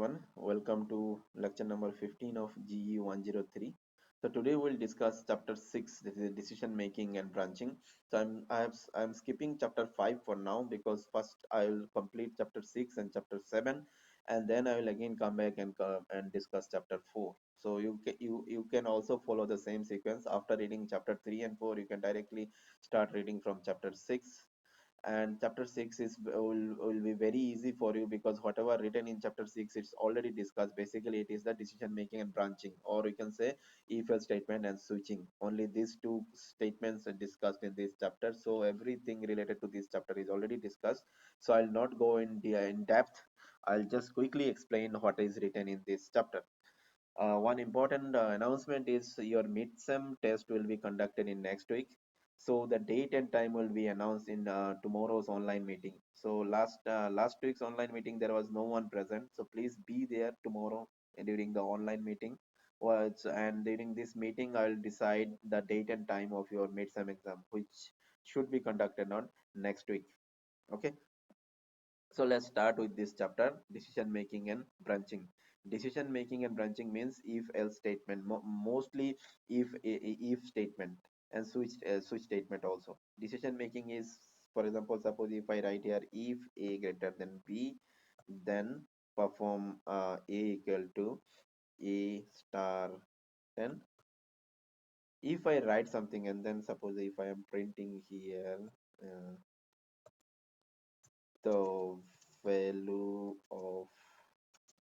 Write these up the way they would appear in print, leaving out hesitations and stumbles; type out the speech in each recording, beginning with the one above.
everyone. Welcome to lecture number 15 of GE 103. So today we'll discuss chapter 6, this is decision making and branching. So I'm skipping chapter 5 for now because first I will complete chapter 6 and chapter 7, and then I will again come back and discuss chapter 4. So you can also follow the same sequence. After reading chapter 3 and 4, you can directly start reading from chapter 6, and chapter 6 will be very easy for you because whatever written in chapter 6 it's already discussed. Basically it is the decision making and branching, or you can say if else statement and switching. Only these two statements are discussed in this chapter, so everything related to this chapter is already discussed. So I'll not go in depth. I'll just quickly explain what is written in this chapter. One important announcement is your midsem test will be conducted in next week. So the date and time will be announced in tomorrow's online meeting. So last week's online meeting there was no one present. So please be there tomorrow during the online meeting. And during this meeting, I will decide the date and time of your midsem exam, which should be conducted on next week. Okay. So let's start with this chapter, decision making and branching. Decision making and branching means if else statement, mostly if statement and switch statement also. Decision making is, for example, suppose if I write here if a greater than b, then perform a equal to a star 10. If I write something and then suppose if I am printing here uh, the value of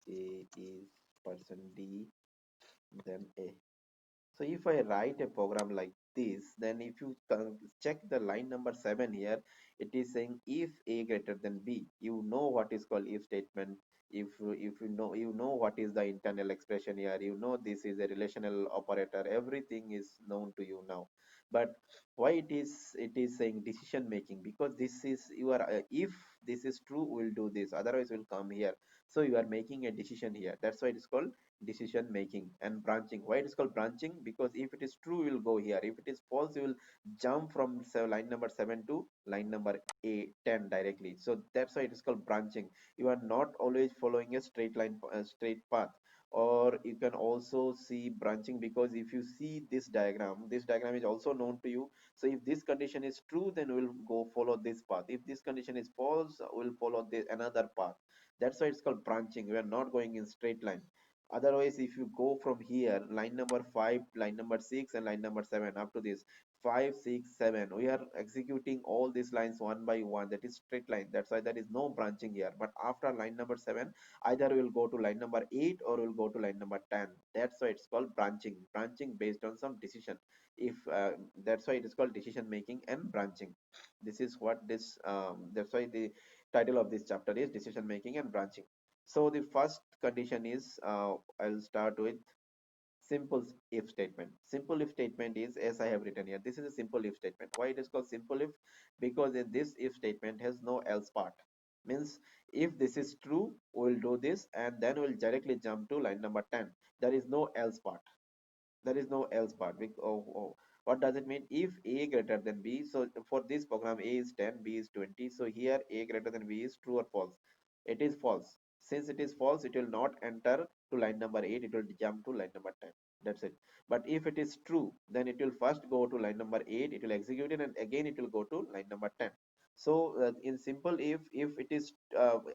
A is person D, then A. So if I write a program like this, then if you check the line number 7 here, it is saying if A greater than B. You know what is called if statement. If you know what is the internal expression here. You know this is a relational operator. Everything is known to you now. But why it is saying decision making? Because this is you are if this is true, we'll do this. Otherwise, we'll come here. So you are making a decision here. That's why it is called decision making. And branching, why it is called branching? Because if it is true, you will go here. If it is false, you will jump from line number 7 to line number 10 directly. So that's why it is called branching. You are not always following a straight line, a straight path. Or you can also see branching, because if you see this diagram is also known to you. So if this condition is true, then we'll go follow this path. If this condition is false, we'll follow another path. That's why it's called branching. We are not going in straight line. Otherwise, if you go from here, line number 5, line number 6, and line number 7, up to this 5, 6, 7, we are executing all these lines one by one. That is straight line. That's why there is no branching here. But after line number 7, either we'll go to line number 8 or we'll go to line number 10. That's why it's called branching. Branching based on some decision. If That's why it is called decision making and branching. This is what this. That's why the title of this chapter is decision making and branching. So the first condition is, I'll start with simple if statement. Simple if statement is as I have written here. This is a simple if statement. Why it is called simple if? Because in this if statement has no else part. Means if this is true, we'll do this, and then we'll directly jump to line number 10. There is no else part. There is no else part. What does it mean? If a greater than b, so for this program a is 10, b is 20. So here a greater than b is true or false? It is false. Since it is false, it will not enter to line number 8. It will jump to line number 10. That's it. But if it is true, then it will first go to line number 8. It will execute it, and again it will go to line number 10. So in simple if it is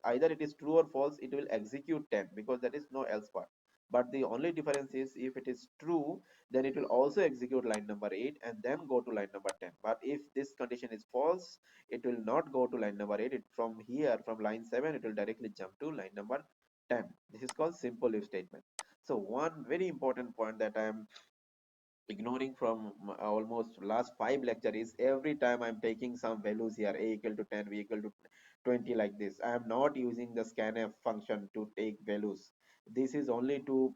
either it is true or false, it will execute 10, because there is no else part. But the only difference is if it is true, then it will also execute line number 8 and then go to line number 10. But if this condition is false, it will not go to line number 8. From here, from line 7, it will directly jump to line number 10. This is called simple if statement. So one very important point that I am ignoring from almost last 5 lecture is, every time I'm taking some values here, a equal to 10, b equal to 20, like this, I am not using the scanf function to take values. This is only to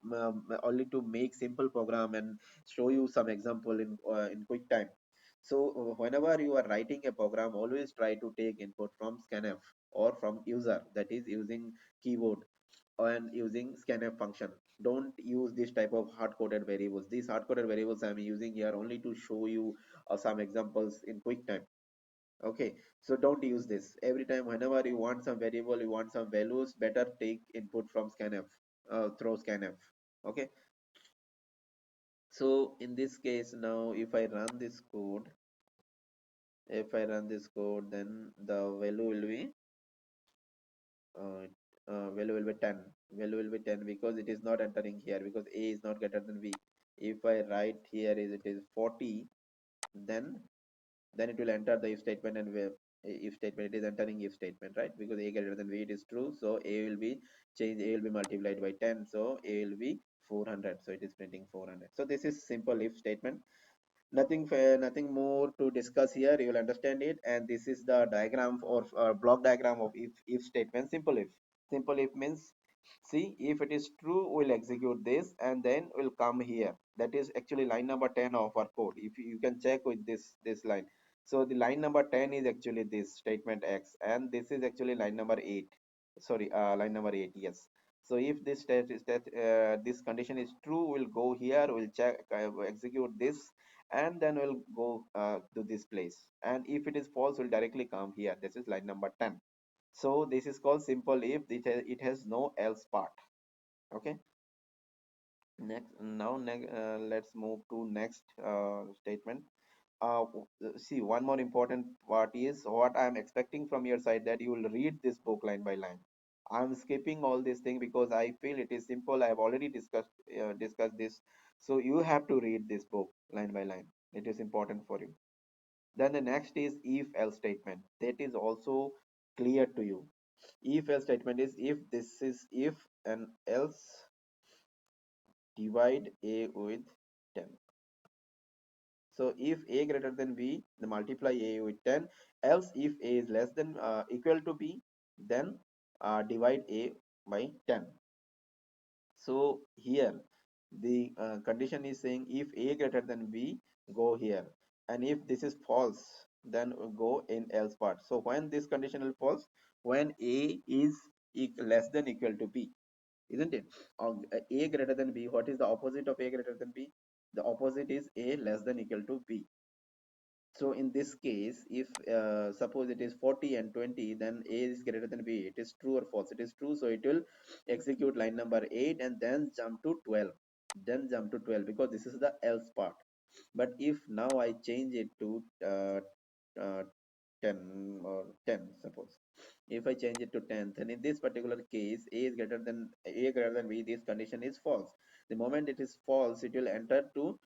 make simple program and show you some example in quick time. So whenever you are writing a program, always try to take input from scanf or from user, that is using keyboard and using scanf function. Don't use this type of hard-coded variables. These hard-coded variables I'm using here only to show you some examples in quick time. Okay, so don't use this every time. Whenever you want some variable, you want some values, better take input from scanf, through scanf. Okay, so in this case, now if I run this code, then the value will be uh, value will be 10. Value will be 10 because it is not entering here, because a is not greater than b. If I write here is it is 40, then it will enter the if statement, and if statement, it is entering if statement, right? Because a greater than b, it is true, so a will be changed, a will be multiplied by 10, so a will be 400, so it is printing 400. So this is simple if statement. Nothing more to discuss here, you will understand it. And this is the diagram, or block diagram of if statement. Simple if means, see, if it is true, we'll execute this and then we'll come here. That is actually line number 10 of our code. If you can check with this line. So the line number 10 is actually this statement X, and this is actually line number 8. Sorry, line number 8, yes. So if this condition is true, we'll go here, we'll check, execute this, and then we'll go to this place. And if it is false, we'll directly come here. This is line number 10. So this is called simple if. It has no else part. Okay. Let's move to next statement. See, one more important part is what I'm expecting from your side, that you will read this book line by line. I'm skipping all this thing because I feel it is simple. I have already discussed this. So you have to read this book line by line. It is important for you. Then the next is if else statement. That is also clear to you. If else statement is, if this is if and else, divide a with 10. So if a greater than b, then multiply a with 10. Else if a is less than equal to b, then divide a by 10. So here the condition is saying if a greater than b, go here, and if this is false, then go in else part. So when this condition will false, when a is less than equal to b, isn't it? A greater than b, what is the opposite of a greater than b? The opposite is a less than equal to b. So in this case, if suppose it is 40 and 20, then a is greater than b. It is true or false? It is true, so it will execute line number 8 and then jump to 12. Then jump to 12 because this is the else part. But if now I change it to uh, 10 or 10, suppose if I change it to 10, then in this particular case, a greater than b, this condition is false. The moment it is false, it will enter to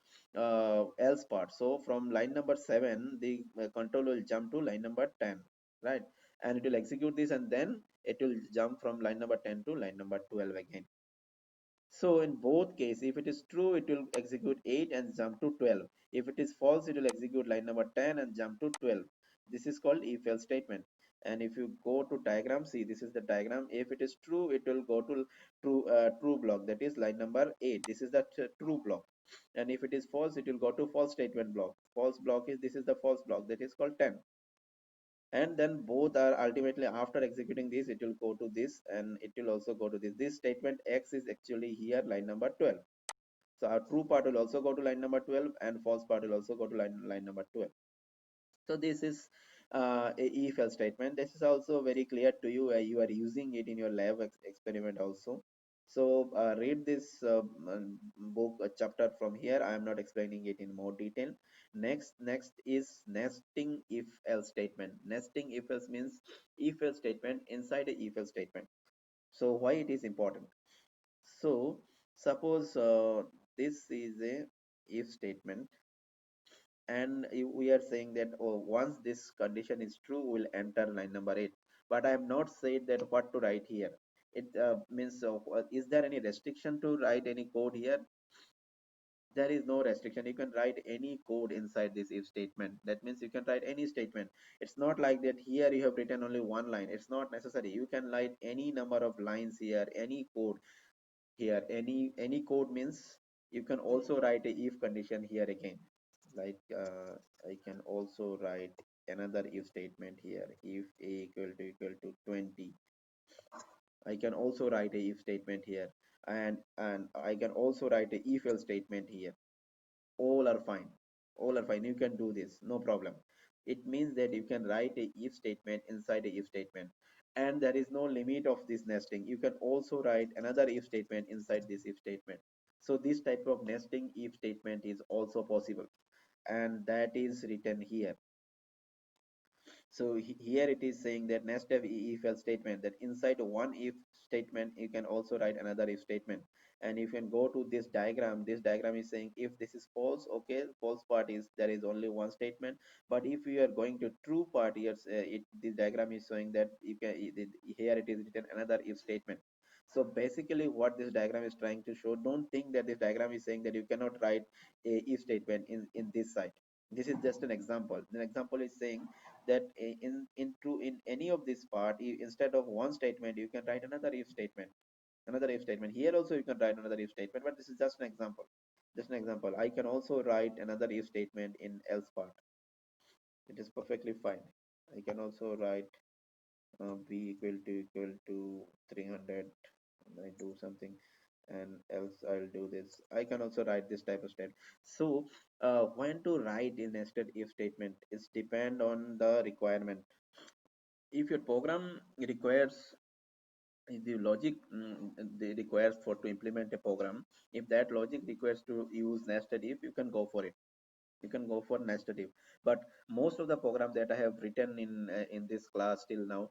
else part. So from line number 7, the control will jump to line number 10, right? And it will execute this, and then it will jump from line number 10 to line number 12 again. So in both cases, if it is true, it will execute 8 and jump to 12. If it is false, it will execute line number 10 and jump to 12. This is called if else statement. And if you go to diagram, see, this is the diagram. If it is true, it will go to true block. That is line number 8. This is the true block. And if it is false, it will go to false statement block. False block is, this is the false block. That is called 10. And then both are ultimately, after executing this, it will go to this, and it will also go to this statement X is actually here line number 12. So our true part will also go to line number 12, and false part will also go to line number 12. So this is a if else statement. This is also very clear to you. You are using it in your lab experiment also. So read this book chapter from here. I am not explaining it in more detail. Next is nesting if else statement. Nesting if else means if else statement inside a if else statement. So why it is important? So suppose this is a if statement, and we are saying that, oh, once this condition is true, we'll enter line number 8. But I have not said that what to write here. It means, is there any restriction to write any code here? There is no restriction. You can write any code inside this if statement. That means you can write any statement. It's not like that here you have written only one line. It's not necessary. You can write any number of lines here, any code here. Any code means you can also write a if condition here again. Like I can also write another if statement here. If a equal to 20, I can also write a if statement here. And I can also write a if else statement here. All are fine. All are fine. You can do this, no problem. It means that you can write a if statement inside a if statement, and there is no limit of this nesting. You can also write another if statement inside this if statement. So this type of nesting if statement is also possible, and that is written here. So here it is saying that nested if else statement, that inside one if statement you can also write another if statement. And you can go to this diagram. This diagram is saying if this is false, okay, false part is there is only one statement. But if you are going to true part, here this diagram is showing that you can here it is written another if statement. So basically what this diagram is trying to show, don't think that this diagram is saying that you cannot write a if statement in this site. This is just an example. The example is saying that in any of this part, instead of one statement you can write another if statement. Another if statement here also you can write another if statement, but this is just an example. Just an example. I can also write another if statement in else part. It is perfectly fine. I can also write b equal to 300, and I do something, and else I'll do this. I can also write this type of statement. So when to write a nested if statement is depend on the requirement. If your program requires the logic, they requires for to implement a program, if that logic requires to use nested if, you can go for it. You can go for nested if. But most of the programs that I have written in this class till now,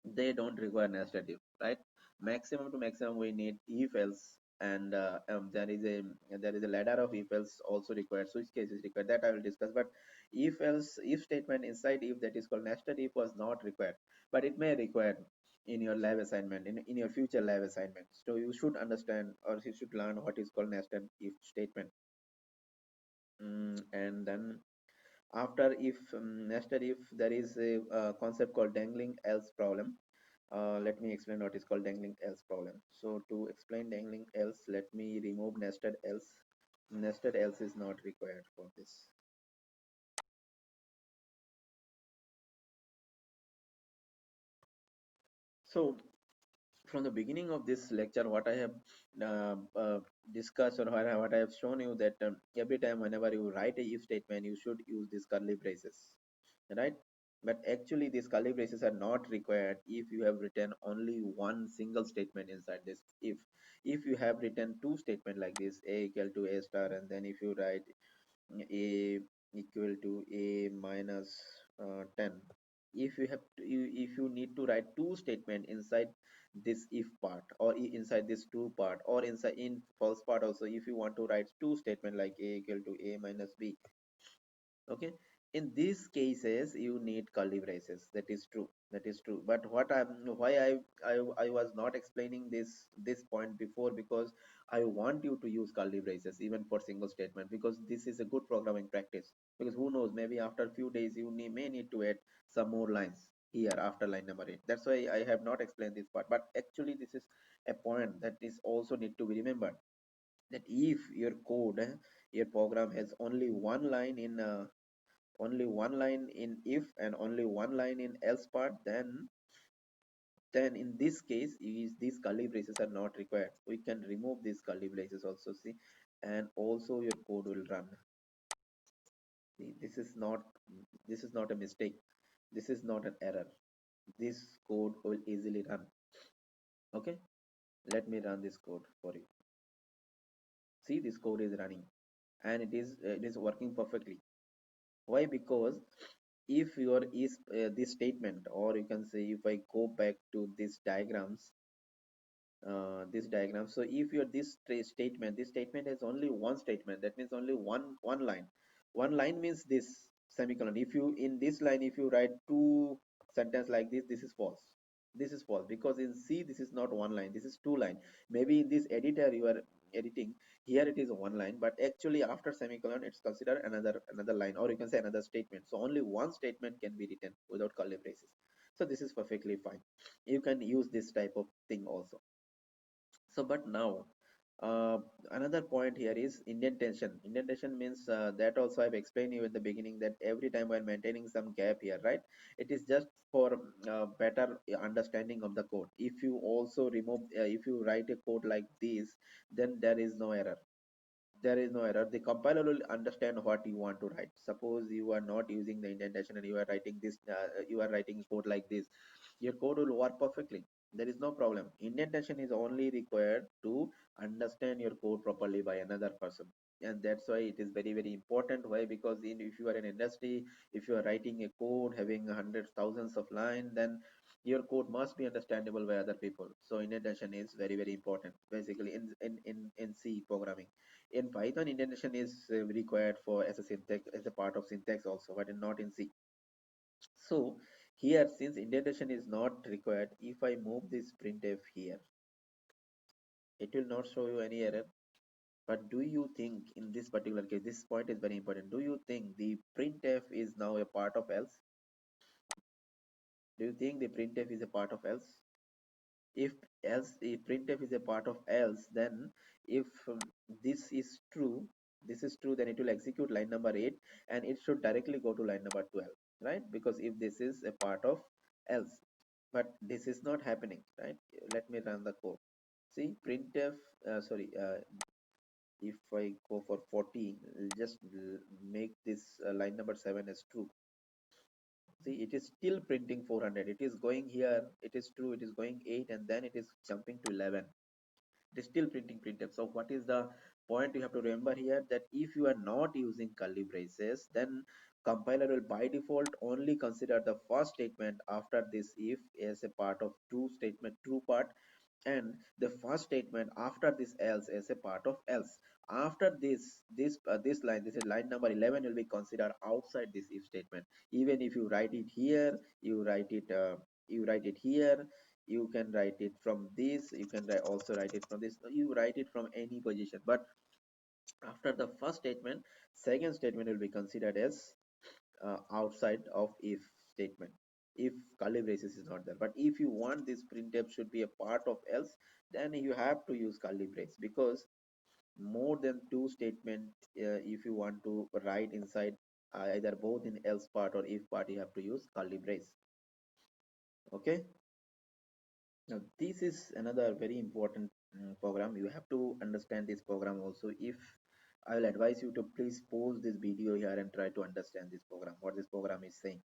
they don't require nested if, right? Maximum to maximum we need if else, and there is a ladder of if else also required, switch cases required, that I will discuss. But if else if statement inside if, that is called nested if, was not required, but it may require in your lab assignment, in your future lab assignment. So you should understand, or you should learn what is called nested if statement. And then after if, nested if, there is a concept called dangling else problem. Let me explain what is called dangling else problem. So to explain dangling else, let me remove nested else. Nested else is not required for this. So from the beginning of this lecture, what I have uh, uh, discussed, or what I have shown you, that every time whenever you write a if statement, you should use these curly braces, right? But actually these curly braces are not required if you have written only one single statement inside this if you have written two statement like this, a equal to a star, and then if you write a equal to a minus 10. If you have to, if you need to write two statement inside this if part, or inside this two part, or inside in false part also, if you want to write two statement like a equal to a minus b, okay, in these cases you need curly braces. That is true, that is true. But why I was not explaining this point before, because I want you to use curly braces even for single statement, because this is a good programming practice. Because who knows, maybe after few days you may need to add some more lines here after line number 8. That's why I have not explained this part, but actually this is a point that is also need to be remembered, that if your code, your program has only one line in if and only one line in else part, then in this case is these curly braces are not required. We can remove these curly braces also, see, and also your code will run. See, this is not a mistake, this is not an error, this code will easily run. Okay, let me run this code for you. See, this code is running, and it is working perfectly. Why? Because if your is this statement, or you can say, if I go back to this diagram, so if your this statement has only one statement, that means only one line. One line means this semicolon. If you in this line, if you write two sentence like this is false. This is false, because in C this is not one line, this is two line. Maybe in this editor you are editing, here it is one line, but actually after semicolon it's considered another line, or you can say another statement. So only one statement can be written without curly braces. So this is perfectly fine. You can use this type of thing also. So but now, uh, another point here is indentation. Indentation means, that also I've explained you in the beginning, that every time while maintaining some gap here, right, it is just for better understanding of the code. If you also remove, if you write a code like this, then there is no error. there is no error. The compiler will understand what you want to write. Suppose you are not using the indentation and you are writing this, you are writing code like this, your code will work perfectly. There is no problem. Indentation is only required to understand your code properly by another person. And that's why it is very, very important. Why? Because if you are in industry, if you are writing a code having hundreds, thousands of lines, then your code must be understandable by other people. So indentation is very, very important. Basically, in C programming. In Python, indentation is required for as a syntax, as a part of syntax also, but not in C. So here, since indentation is not required, if I move this printf here, it will not show you any error. But do you think in this particular case, this point is very important. Do you think the printf is now a part of else? Do you think the printf is a part of else? If printf is a part of else, then if this is true, this is true, then it will execute line number 8 and it should directly go to line number 12, right? Because if this is a part of else, but this is not happening, right? Let me run the code. See printf, sorry, if I go for 14, just make this line number 7 as true. See, it is still printing 400. It is going here, it is true, it is going 8 and then it is jumping to 11. It is still printing printf. So what is the point you have to remember here? That if you are not using curly braces, then compiler will by default only consider the first statement after this if as a part of true statement, true part, and the first statement after this else as a part of else. After this line, this is line number 11, will be considered outside this if statement. Even if you write it here, you write it here, you can write it from this, you can also write it from this, you write it from any position. But after the first statement, second statement will be considered as outside of if statement, if curly braces is not there. But if you want this printf should be a part of else, then you have to use curly brace, because more than two statement, if you want to write inside either both in else part or if part, you have to use curly brace. Okay, now this is another very important program. You have to understand this program also. If I will advise you to please pause this video here and try to understand this program, what this program is saying.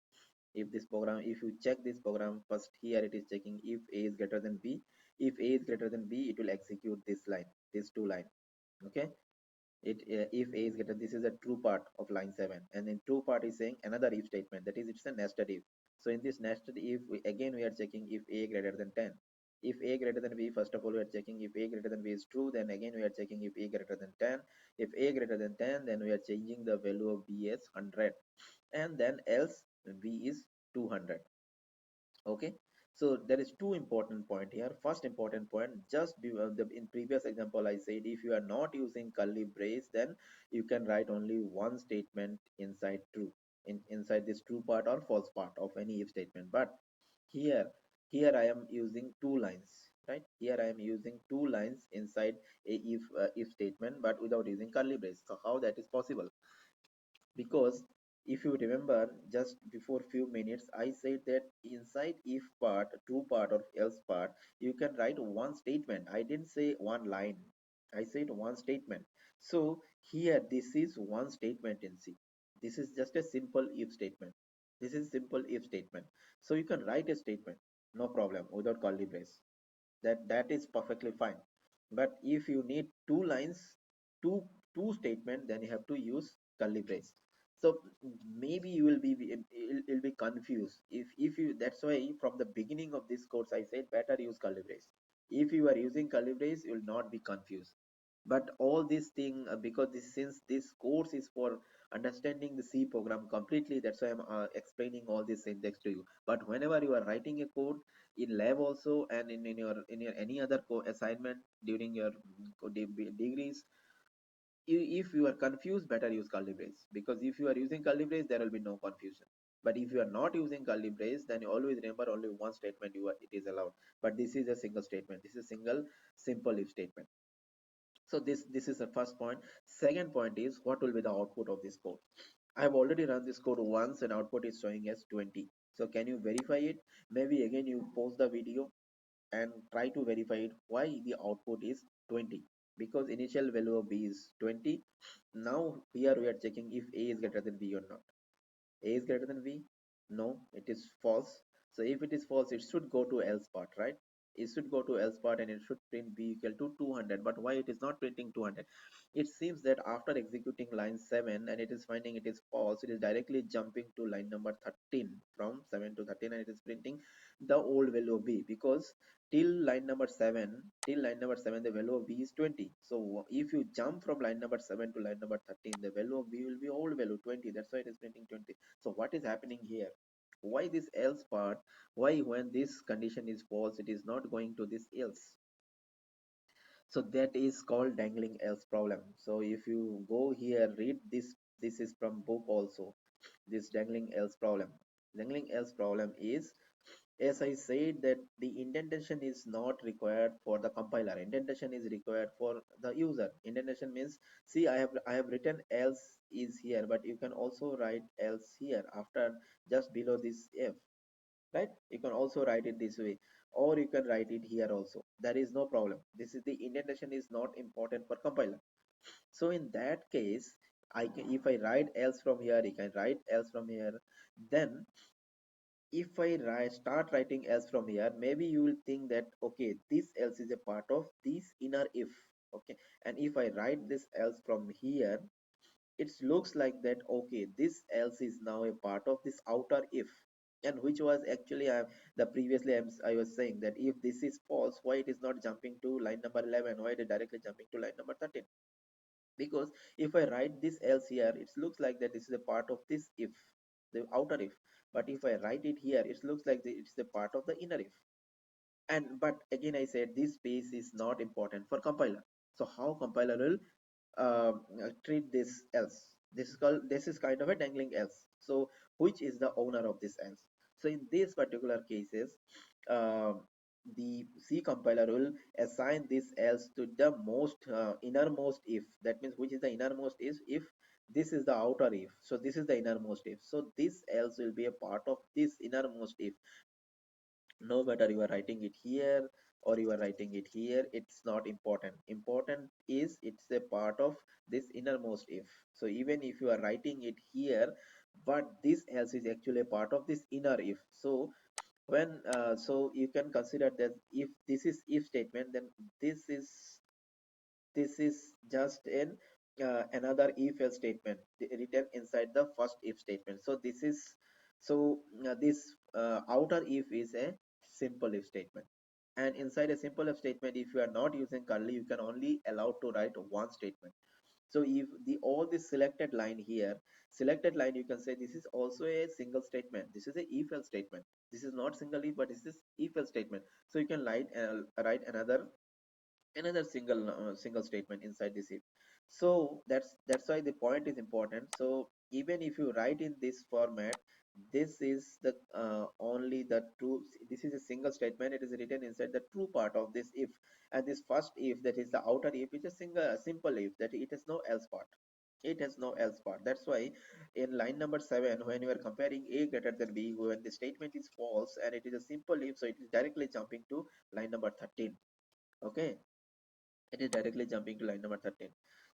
If this program, if you check this program first, here it is checking if a is greater than b. If a is greater than b, it will execute this line, this two line. Okay, it if a is greater, this is a true part of line 7, and in true part is saying another if statement, that is it's a nested if. So in this nested if, again we are checking if a greater than 10. If a greater than b, first of all we are checking if a greater than b is true, then again we are checking if a greater than 10. If a greater than 10, then we are changing the value of b as 100, and then else b is 200. Okay, so there is two important point here. First important point, just in previous example I said if you are not using curly brace, then you can write only one statement inside true, inside this true part or false part of any if statement. But here, here I am using two lines, right? Here I am using two lines inside a if statement, but without using curly brace. So how that is possible? Because if you remember, just before few minutes I said that inside if part, true part or else part, you can write one statement. I didn't say one line, I said one statement. So here this is one statement in C. This is just a simple if statement. This is simple if statement. So you can write a statement, no problem, without curly brace. That is perfectly fine. But if you need two lines, two two statement, then you have to use curly brace. So maybe you will be it'll be confused if you, that's why from the beginning of this course I said better use curly brace. If you are using curly brace, you will not be confused. But all these thing, because this, since this course is for understanding the C program completely, that's why I'm explaining all this syntax to you. But whenever you are writing a code in lab also, and in your any other assignment during your degrees, if you are confused, better use curly brace, because if you are using curly brace, there will be no confusion. But if you are not using curly brace, then you always remember only one statement you are, it is allowed. But this is a single statement, this is a single simple if statement. So this is the first point. Second point is what will be the output of this code. I have already run this code once and output is showing as 20. So can you verify it? Maybe again you pause the video and try to verify it why the output is 20. because initial value of b is 20. Now here we are checking if a is greater than b or not. A is greater than b? No, it is false. So if it is false, it should go to else part, right? It should go to else part and it should print b equal to 200. But why it is not printing 200? It seems that after executing line 7 and it is finding it is false, it is directly jumping to line number 13 from 7 to 13, and it is printing the old value of b, because till line number 7 the value of b is 20. So if you jump from line number 7 to line number 13, the value of b will be old value 20. That's why it is printing 20. So what is happening here? Why this else part? Why when this condition is false it is not going to this else? So that is called dangling else problem. So if you go here, read this. This is from book also, this dangling else problem. Dangling else problem is, as I said, that the indentation is not required for the compiler. Indentation is required for the user. Indentation means, see, I have written else is here, but you can also write else here after, just below this f, right? You can also write it this way, or you can write it here also. There is no problem. This is the indentation is not important for compiler. So in that case, I can, if I write else from here, I can write else from here. Then if I start writing else from here, maybe you will think that okay, this else is a part of this inner if. Okay, and if I write this else from here, it looks like that okay, this else is now a part of this outer if, and which was actually the previously I was saying that if this is false, why it is not jumping to line number 11, why it is directly jumping to line number 13? Because if I write this else here, it looks like that this is a part of this if, the outer if. But if I write it here, it looks like it's a part of the inner if. And but again I said this space is not important for compiler. So how compiler will treat this else? This is kind of a dangling else. So which is the owner of this else? So in these particular cases, um, the C compiler will assign this else to the most innermost if. That means which is the innermost is if this is the outer if. So this is the innermost if. So this else will be a part of this innermost if. No matter you are writing it here or you are writing it here, it's not important. Important is it's a part of this innermost if. So even if you are writing it here, but this else is actually a part of this inner if. So when so you can consider that if this is if statement, then this is this is just an another if else statement written inside the first if statement. So this is, so this outer if is a simple if statement, and inside a simple if statement, if you are not using curly, you can only allowed to write one statement. So if the all this selected line here, selected line, you can say this is also a single statement. This is a if else statement. This is not single if, but this is if else statement. So you can write another single statement inside this if. So that's why the point is important. So even if you write in this format, this is the only the true, this is a single statement, it is written inside the true part of this if. And this first if, that is the outer if, is a simple if, that it has no else part. It has no else part. That's why in line number 7, when you are comparing a greater than b, when the statement is false and it is a simple if, so it is directly jumping to line number 13. Okay, it is directly jumping to line number 13.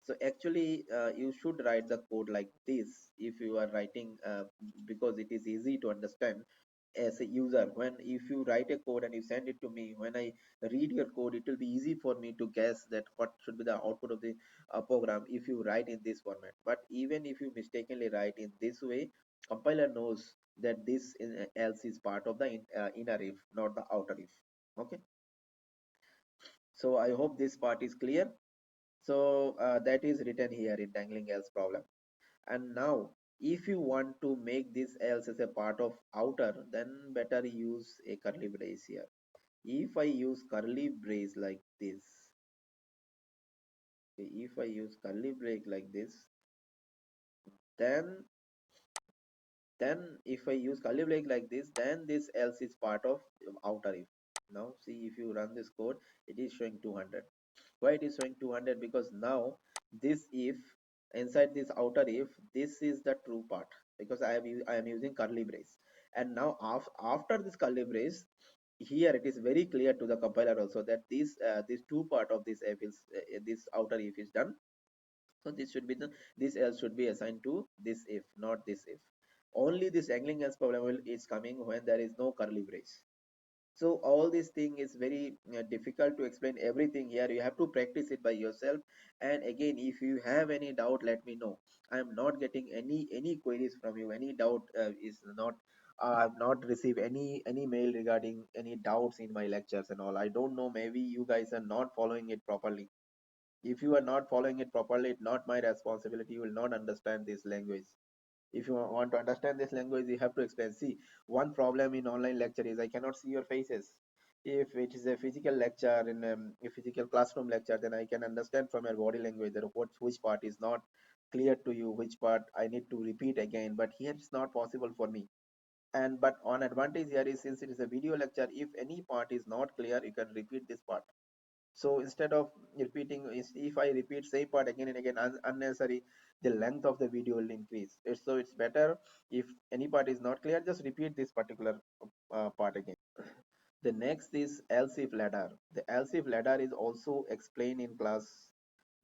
So actually you should write the code like this if you are writing, because it is easy to understand as a user. When if you write a code and you send it to me, when I read your code, it will be easy for me to guess that what should be the output of the program if you write in this format. But even if you mistakenly write in this way, compiler knows that this else is part of the inner if, not the outer if. Okay, so I hope this part is clear. So that is written here in dangling else problem. And now if you want to make this else as a part of outer, then better use a curly brace here. If I use curly brace like this, okay, if I use curly brace like this, then if I use curly brace like this, then this else is part of outer if. Now see, if you run this code, it is showing 200. Why it is showing 200? Because now this if, inside this outer if, this is the true part, because I am using curly brace. And now after this curly brace, here it is very clear to the compiler also that this two part of this if is this outer if is done. So this should be the this else should be assigned to this if, not this if. Only this angling else problem is coming when there is no curly brace. So all this thing is very difficult to explain everything here. You have to practice it by yourself. And again, if you have any doubt, let me know. I am not getting any queries from you. Any doubt is not. I've not received any mail regarding any doubts in my lectures and all. I don't know. Maybe you guys are not following it properly. If you are not following it properly, it's not my responsibility. You will not understand this language. If you want to understand this language, you have to explain. See, one problem in online lecture is I cannot see your faces. If it is a physical lecture in a physical classroom lecture, then I can understand from your body language that which part is not clear to you, which part I need to repeat again. But here it's not possible for me. And but on advantage here is, since it is a video lecture, if any part is not clear, you can repeat this part. So instead of repeating, if I repeat same part again and again unnecessary, the length of the video will increase. So it's better if any part is not clear, just repeat this particular part again. The next is else if ladder. The else if ladder is also explained in class.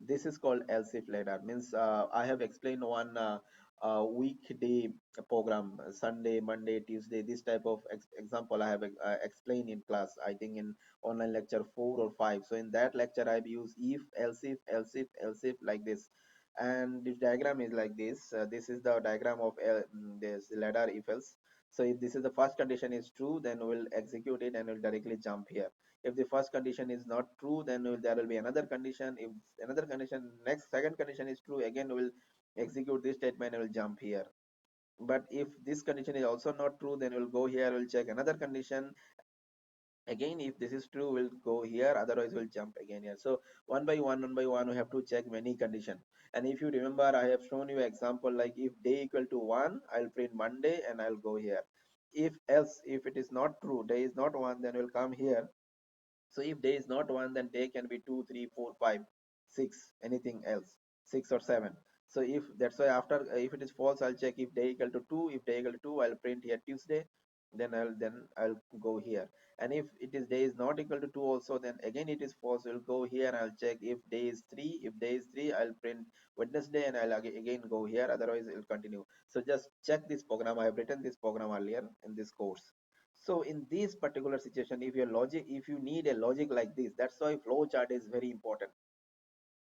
This is called else if ladder. Means I have explained one weekday program, Sunday, Monday, Tuesday. This type of example I have explained in class. I think in online lecture 4 or 5. So in that lecture I've used if, else if, else if, else if, like this. And this diagram is like this. This is the diagram of this ladder if else. So if this is the first condition is true, then we'll execute it and we'll directly jump here. If the first condition is not true, then there will be another condition. If another condition, next second condition is true, again we'll execute this statement and we'll jump here. But if this condition is also not true, then we'll go here, we'll check another condition. Again, if this is true, we'll go here, otherwise we'll jump again here. So one by one, we have to check many condition. And if you remember, I have shown you example like if day equal to 1, I'll print Monday and I'll go here. If else, if it is not true, day is not 1, then we'll come here. So if day is not 1, then day can be 2, 3, 4, 5, 6, anything else, 6 or 7. So if that's why after if it is false, I'll check if day equal to 2. If day equal to 2, I'll print here Tuesday. Then I'll go here. And if it is day is not equal to 2 also, then again it is false. We'll go here and I'll check if day is 3. If day is 3, I'll print Wednesday and I'll again go here. Otherwise, it'll continue. So just check this program. I have written this program earlier in this course. So in this particular situation, if your logic, if you need a logic like this, that's why flow chart is very important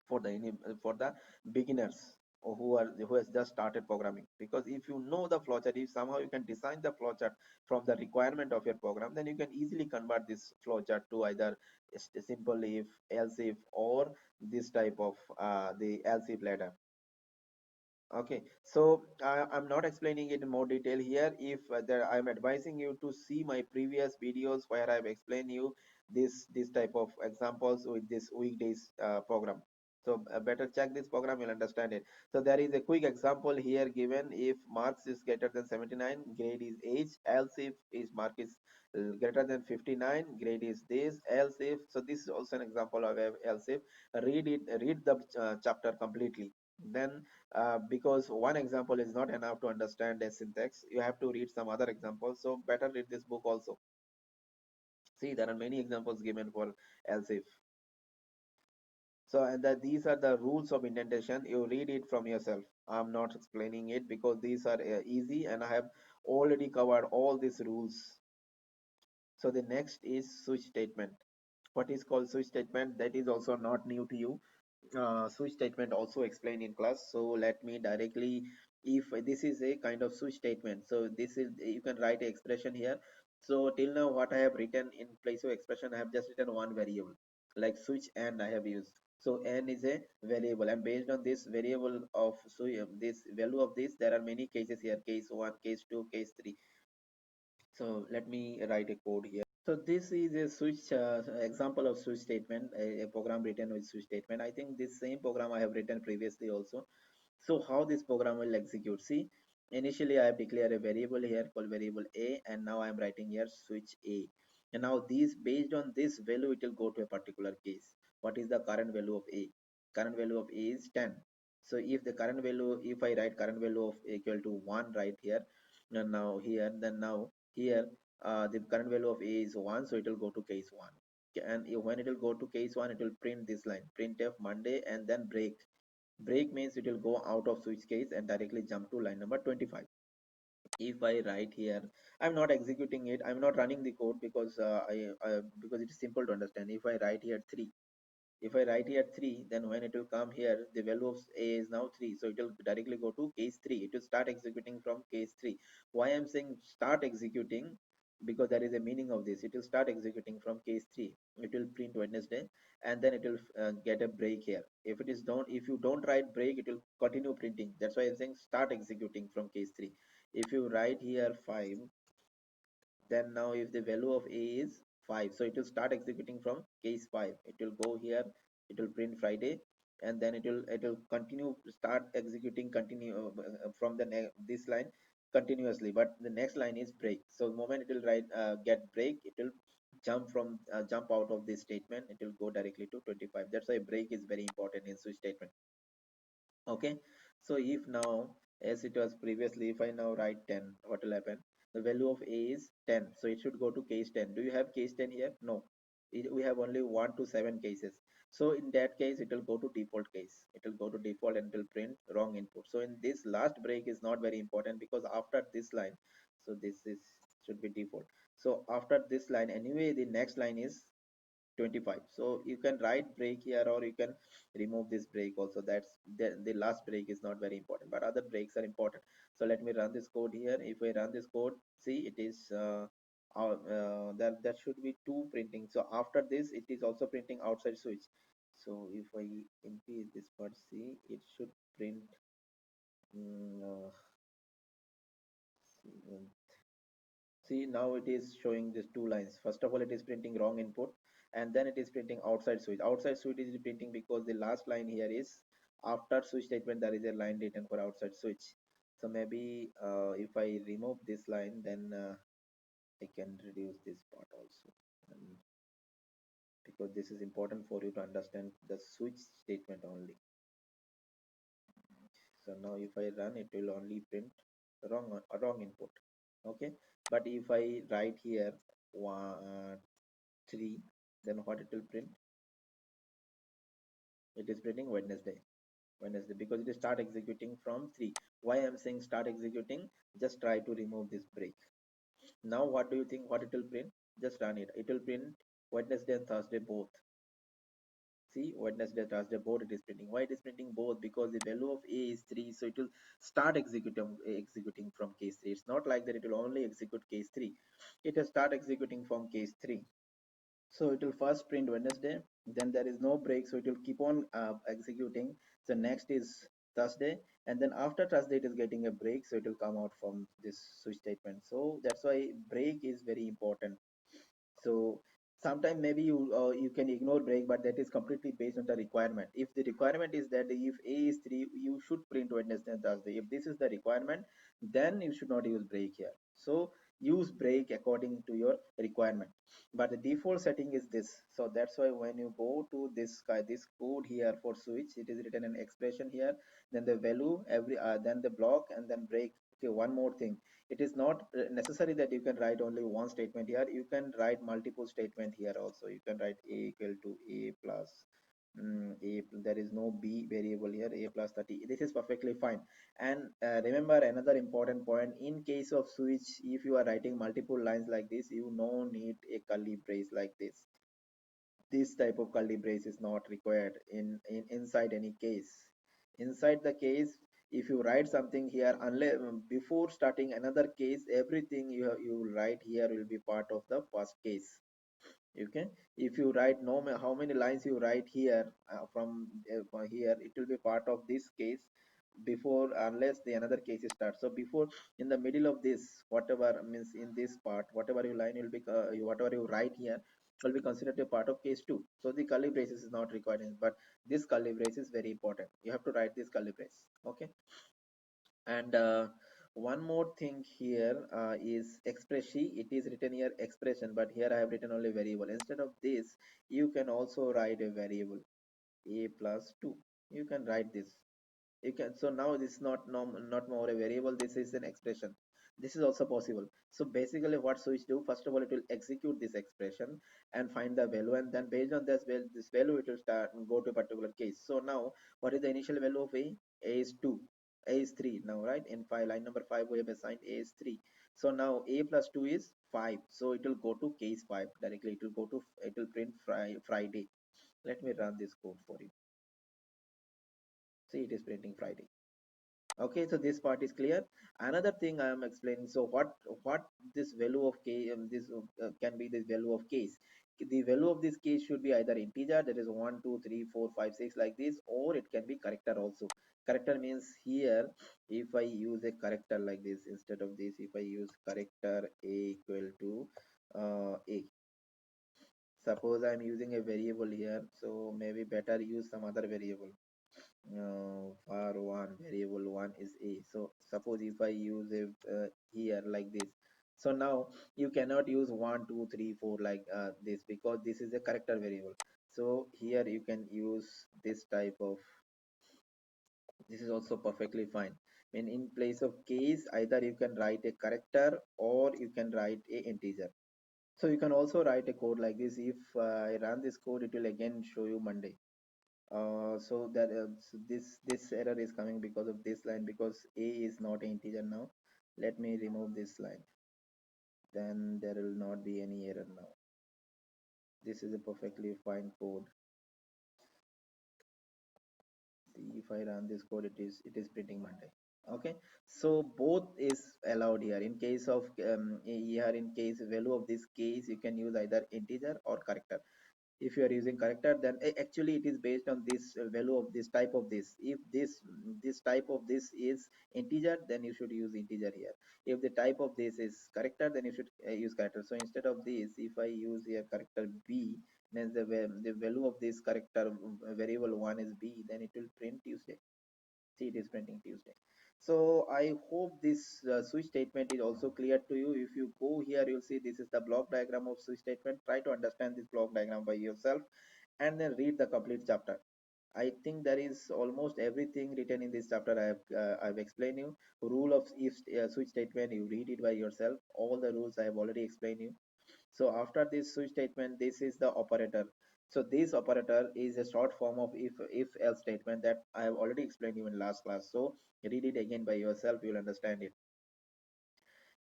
for the beginners who has just started programming. Because if you know the flowchart, if somehow you can design the flowchart from the requirement of your program, then you can easily convert this flowchart to either a simple if, else if, or this type of the else if ladder. Okay, so I'm not explaining it in more detail here. If there, I'm advising you to see my previous videos where I've explained you this type of examples with this weekdays program. So better check this program, you'll understand it. So there is a quick example here given. If marks is greater than 79, grade is age. Else if is mark is greater than 59, grade is this. Else if, so this is also an example of else if. Read the chapter completely. Then because one example is not enough to understand a syntax, you have to read some other examples. So better read this book also. See, there are many examples given for else if. So and that these are the rules of indentation. You read it from yourself. I'm not explaining it because these are easy and I have already covered all these rules. So the next is switch statement. What is called switch statement, that is also not new to you. Switch statement also explained in class. So let me directly, if this is a kind of switch statement, so this is, you can write an expression here. So till now what I have written in place of expression, I have just written one variable like switch and I have used. So n is a variable, and based on this variable of, so this value of this, there are many cases here, case 1, case 2, case 3. So let me write a code here. So this is a switch example of switch statement, a program written with switch statement. I think this same program I have written previously also. So how this program will execute? See, initially I have declared a variable here called variable a, and now I am writing here switch a. And now these, based on this value, it will go to a particular case. What is the current value of a? Current value of a is 10. So if the current value, if I write current value of a equal to 1 right here, and now here, then now here the current value of a is 1, so it will go to case 1. And when it will go to case 1, it will print this line, printf Monday, and then break. Break means it will go out of switch case and directly jump to line number 25. If I write here, I'm not executing it, I'm not running the code because because it is simple to understand. If I write here 3, if I write here 3, then when it will come here, the value of a is now 3. So it will directly go to case 3. It will start executing from case 3. Why I'm saying start executing? Because there is a meaning of this. It will start executing from case 3. It will print Wednesday, and then it will get a break here. If it is don't, if you don't write break, it will continue printing. That's why I'm saying start executing from case 3. If you write here 5, then now if the value of a is 5, so it will start executing from case 5. It will go here, it will print Friday, and then it will continue start executing continue from this line continuously, but the next line is break. So the moment it will write get break, it will jump out of this statement, it will go directly to 25. That's why break is very important in switch statement. Okay, so if now, as it was previously, if I now write 10, what will happen? The value of a is 10, so it should go to case 10. Do you have case 10 here? No, we have only 1 to 7 cases. So in that case, it will go to default case. It will go to default and it will print wrong input. So in this last break is not very important, because after this line, so this is should be default. So after this line, anyway, the next line is 25. So you can write break here, or you can remove this break also. That's the last break is not very important, but other breaks are important. So let me run this code here. If I run this code, see, it is that should be 2 printing. So after this, it is also printing outside switch. So if I increase this part, see, it should print mm, uh, see, now it is showing these 2 lines. First of all, it is printing wrong input, and then it is printing outside switch. Outside switch is printing because the last line here is after switch statement, there is a line written for outside switch. So maybe if I remove this line, then I can reduce this part also. And because this is important for you to understand the switch statement only. So now if I run, it will only print wrong input. Okay, but if I write here 3, then what it will print? It is printing Wednesday, because it is start executing from 3. Why I'm saying start executing? Just try to remove this break. Now what do you think, what it will print? Just run it. It will print Wednesday and Thursday both. See, Wednesday, Thursday, both it is printing. Why it is printing both? Because the value of a is 3, so it will start executing from case 3. It's not like that it will only execute case 3. It will start executing from case 3. So it will first print Wednesday, then there is no break, so it will keep on executing. So next is Thursday, and then after Thursday it is getting a break, so it will come out from this switch statement. So that's why break is very important. So sometimes maybe you can ignore break, but that is completely based on the requirement. If the requirement is that if a is 3, you should print Wednesday and Thursday. If this is the requirement, then you should not use break here. So use break according to your requirement, but the default setting is this. So that's why when you go to this code here for switch, it is written an expression here, then the value every then the block, and then break. Okay, one more thing, it is not necessary that you can write only one statement here. You can write multiple statement here also. You can write a equal to a plus a, there is no b variable here, a plus 30. This is perfectly fine. And remember another important point, in case of switch, if you are writing multiple lines like this, you no need a curly brace like this type of curly brace is not required in inside any case. Inside the case, if you write something here, unless before starting another case, everything you will write here will be part of the first case. Okay, if you write how many lines you write here from here, it will be part of this case before, unless the another case starts. So before, in the middle of this, whatever means in this part, whatever you line will be whatever you write here will be considered a part of case 2. So the curly braces is not required but this curly brace is very important. You have to write this curly brace. Okay, and one more thing here is expression. It is written here expression, but here I have written only variable. Instead of this, you can also write a variable a plus 2. You can write this. You can, so now this is not not more a variable, this is an expression. This is also possible. So basically what switch do, first of all, it will execute this expression and find the value, and then based on this value, it will start and go to a particular case. So now what is the initial value of A is 2, A is 3 now, right? In file line number 5 we have assigned A is 3. So now A plus 2 is 5, so it will go to case 5 directly. It will go to, it will print Friday. Let me run this code for you. See, it is printing Friday. Okay, so this part is clear. Another thing I am explaining, so what this value of k, this can be the value of case. The value of this case should be either integer, that is 1 2 3 4 5 6 like this, or it can be character also. Character means here, if I use a character like this, instead of this, if I use character a equal to a, suppose I'm using a variable here, so maybe better use some other variable. For one variable, one is a. So suppose if I use it here like this, so now you cannot use 1 2 3 4 like this, because this is a character variable. So here you can use this type of, this is also perfectly fine. When in place of case, either you can write a character or you can write a integer. So you can also write a code like this. If I run this code, it will again show you Monday. So that so this error is coming because of this line, because a is not an integer now. Let me remove this line, then there will not be any error now. This is a perfectly fine code. See, if I run this code, it is printing Monday. Okay, so both is allowed here. In case of here, in case value of this case, you can use either integer or character. If you are using character, then actually it is based on this value of this type of this. If this type of this is integer, then you should use integer here. If the type of this is character, then you should use character. So instead of this, if I use here character b, then the value of this character variable 1 is b, then it will print Tuesday. See, it is printing Tuesday. So I hope this switch statement is also clear to you. If you go here, you'll see this is the block diagram of switch statement. Try to understand this block diagram by yourself and then read the complete chapter. I think there is almost everything written in this chapter. I've explained you. Rule of if switch statement, you read it by yourself. All the rules I have already explained you. So after this switch statement, this is the operator. So this operator is a short form of if else statement that I have already explained you in last class. So read it again by yourself, you'll understand it.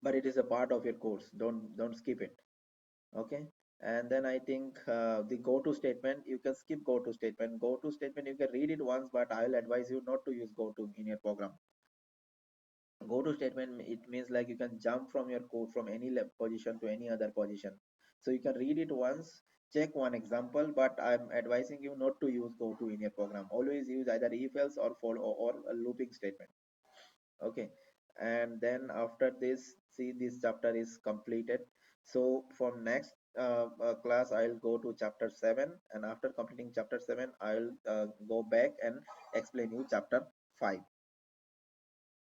But it is a part of your course. Don't skip it. Okay. And then I think the go to statement, you can skip go to statement. Go to statement, you can read it once, but I'll advise you not to use go to in your program. Go to statement, it means like you can jump from your code from any position to any other position. So you can read it once, check one example, but I'm advising you not to use go to in your program. Always use either if else or for or a looping statement. Okay. And then after this, see, this chapter is completed. So for next class, I'll go to chapter 7, and after completing chapter 7, I'll go back and explain you chapter 5.